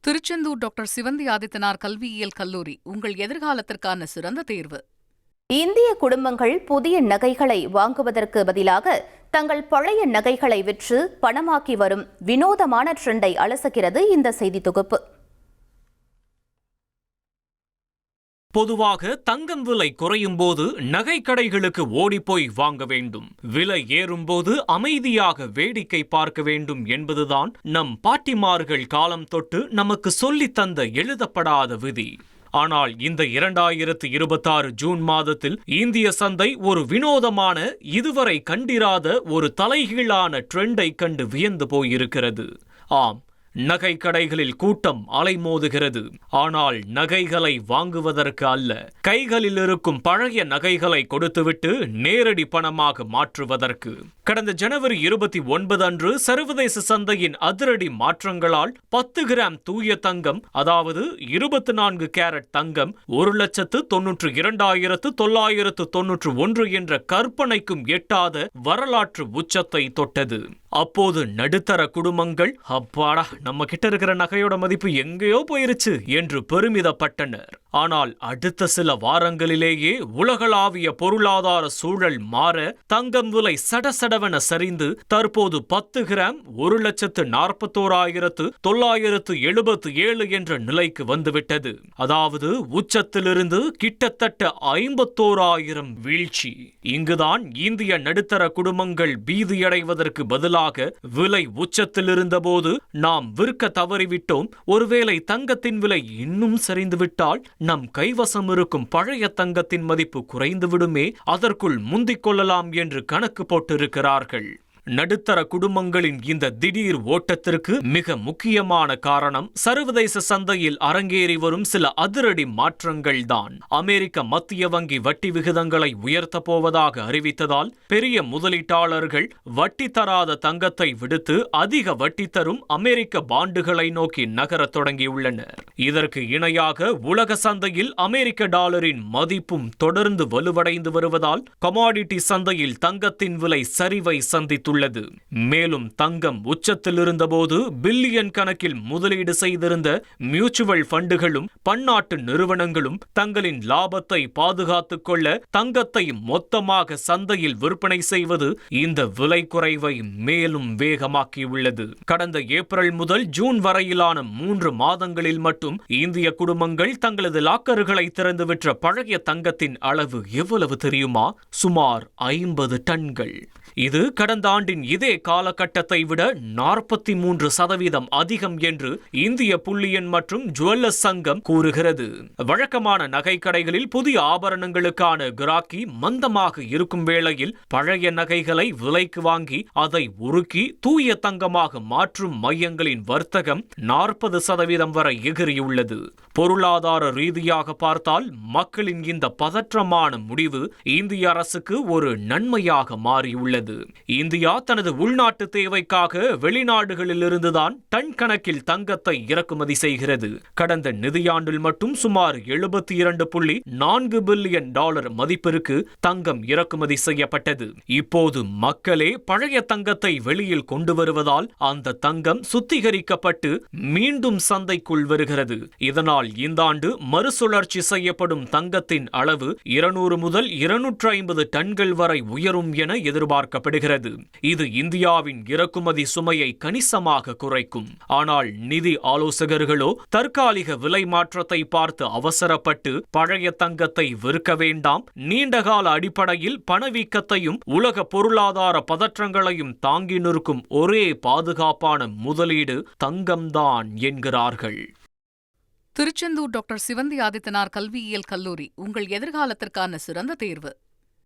Tiruchendur doctor Sivanthi Adithanar கல்வியியல் கல்லூரி உங்கள் எதிர்காலத்திற்கான சிறந்த தேர்வு. இந்திய குடும்பங்கள் புதிய நகைகளை வாங்குவதற்கு பதிலாக தங்கள் பழைய நகைகளை விற்று பணமாக்கி வரும் வினோதமான ட்ரெண்டை அலசுகிறது இந்த செய்தி தொகுப்பு. பொதுவாக தங்கம் விலை குறையும் போது நகை கடைகளுக்கு ஓடிப்போய் வாங்க வேண்டும், விலை ஏறும்போது அமைதியாக வேடிக்கை பார்க்க வேண்டும் என்பதுதான் நம் பாட்டிமார்கள் காலம் தொட்டு நமக்கு சொல்லித் தந்த எழுதப்படாத விதி. ஆனால் இந்த 2026 ஜூன் மாதத்தில் இந்திய சந்தை ஒரு வினோதமான, இதுவரை கண்டிராத ஒரு தலைகீழான ட்ரெண்டை கண்டு வியந்து போயிருக்கிறது. ஆம், நகை கடைகளில் கூட்டம் அலைமோதுகிறது. ஆனால் நகைகளை வாங்குவதற்கு அல்ல, கைகளில் இருக்கும் பழைய நகைகளை கொடுத்துவிட்டு நேரடி பணமாக மாற்றுவதற்கு. கடந்த ஜனவரி 29 அன்று சர்வதேச சந்தையின் அதிரடி மாற்றங்களால் 10 கிராம் தூய தங்கம், அதாவது 24 கேரட் தங்கம் 1,92,991 என்ற கற்பனைக்கும் எட்டாத வரலாற்று உச்சத்தை தொட்டது. அப்போது நடுத்தர குடும்பங்கள், அப்பாடா, நம்ம கிட்ட இருக்கிற நகையோட மதிப்பு எங்கேயோ போயிருச்சு என்று பெருமிதப்பட்டனர். ஆனால் அடுத்த சில வாரங்களிலேயே உலகளாவிய பொருளாதார சூழல் மாற தங்கம் விலை சடசடவென சரிந்து தற்போது 10 கிராம் 1,41,977 என்ற நிலைக்கு வந்துவிட்டது. அதாவது உச்சத்திலிருந்து கிட்டத்தட்ட 51,000 வீழ்ச்சி. இங்குதான் இந்திய நடுத்தர குடும்பங்கள் பீதியடைவதற்கு பதிலாக விலை உச்சத்தில் இருந்தபோது நாம் விற்க தவறிவிட்டோம், ஒருவேளை தங்கத்தின் விலை இன்னும் சரிந்துவிட்டால் நம் கைவசம் இருக்கும் பழைய தங்கத்தின் மதிப்பு குறைந்துவிடுமே, அதற்குள் முந்திக் கொள்ளலாம் என்று கணக்கு போட்டிருக்கிறார்கள். நடுத்தர குடும்பங்களின் இந்த திடீர் ஓட்டத்திற்கு மிக முக்கியமான காரணம் சர்வதேச சந்தையில் அரங்கேறி வரும் சில அதிரடி மாற்றங்கள் தான். அமெரிக்க மத்திய வங்கி வட்டி விகிதங்களை உயர்த்த போவதாக அறிவித்ததால் பெரிய முதலீட்டாளர்கள் வட்டி தராத தங்கத்தை விடுத்து அதிக வட்டி தரும் அமெரிக்க பாண்டுகளை நோக்கி நகரத் தொடங்கியுள்ளனர். இதற்கு இணையாக உலக சந்தையில் அமெரிக்க டாலரின் மதிப்பும் தொடர்ந்து வலுவடைந்து வருவதால் கமாடிட்டி சந்தையில் தங்கத்தின் விலை சரிவை சந்தித்து உள்ளது. மேலும் தங்கம் உச்சத்தில் இருந்தபோது பில்லியன் கணக்கில் முதலீடு செய்திருந்த மியூச்சுவல் ஃபண்டுகளும் பன்னாட்டு நிறுவனங்களும் தங்களின் லாபத்தை பாதுகாத்துக் கொள்ள தங்கத்தை மொத்தமாக சந்தையில் விற்பனை செய்வது இந்த விலை குறைவை மேலும் வேகமாக்கியுள்ளது. கடந்த ஏப்ரல் முதல் ஜூன் வரையிலான 3 மாதங்களில் மட்டும் இந்திய குடும்பங்கள் தங்களது லாக்கர்களை திறந்து விற்ற பழைய தங்கத்தின் அளவு எவ்வளவு தெரியுமா? சுமார் 50 டன்கள். இது கடந்த ஆண்டின் இதே காலகட்டத்தை விட 43% அதிகம் என்று இந்திய புள்ளியன் மற்றும் ஜுவல்லர்ஸ் சங்கம் கூறுகிறது. வழக்கமான நகை கடைகளில் புதிய ஆபரணங்களுக்கான கிராக்கி மந்தமாக இருக்கும் வேளையில் பழைய நகைகளை விலைக்கு வாங்கி அதை உருக்கி தூய தங்கமாக மாற்றும் மையங்களின் வர்த்தகம் 40% வரை எகிரியுள்ளது. பொருளாதார ரீதியாக பார்த்தால் மக்களின் இந்த பதற்றமான முடிவு இந்திய அரசுக்கு ஒரு நன்மையாக மாறியுள்ளது. இந்தியா தனது உள்நாட்டு தேவைக்காக வெளிநாடுகளில் இருந்துதான் டன் கணக்கில் தங்கத்தை இறக்குமதி செய்கிறது. கடந்த நிதியாண்டில் மட்டும் சுமார் 72.4 பில்லியன் டாலர் மதிப்பிற்கு தங்கம் இறக்குமதி செய்யப்பட்டது. இப்போது மக்களே பழைய தங்கத்தை வெளியில் கொண்டு வருவதால் அந்த தங்கம் சுத்திகரிக்கப்பட்டு மீண்டும் சந்தைக்குள் வருகிறது. இதனால் இந்த ஆண்டு மறுசுழற்சி செய்யப்படும் தங்கத்தின் அளவு 200 முதல் 250 டன்கள் வரை உயரும் என எதிர்பார்க்கப்படுகிறது. இது இந்தியாவின் இறக்குமதி சுமையை கணிசமாக குறைக்கும். ஆனால் நிதி ஆலோசகர்களோ தற்காலிக விலை மாற்றத்தை பார்த்து அவசரப்பட்டு பழைய தங்கத்தை விற்க வேண்டாம், நீண்டகால அடிப்படையில் பணவீக்கத்தையும் உலக பொருளாதார பதற்றங்களையும் தாங்கி நிற்கும் ஒரே பாதுகாப்பான முதலீடு தங்கம்தான் என்கிறார்கள். திருச்செந்தூர் டாக்டர் சிவந்தி ஆதித்தனார் கல்வியியல் கல்லூரி உங்கள் எதிர்காலத்திற்கான சிறந்த தேர்வு.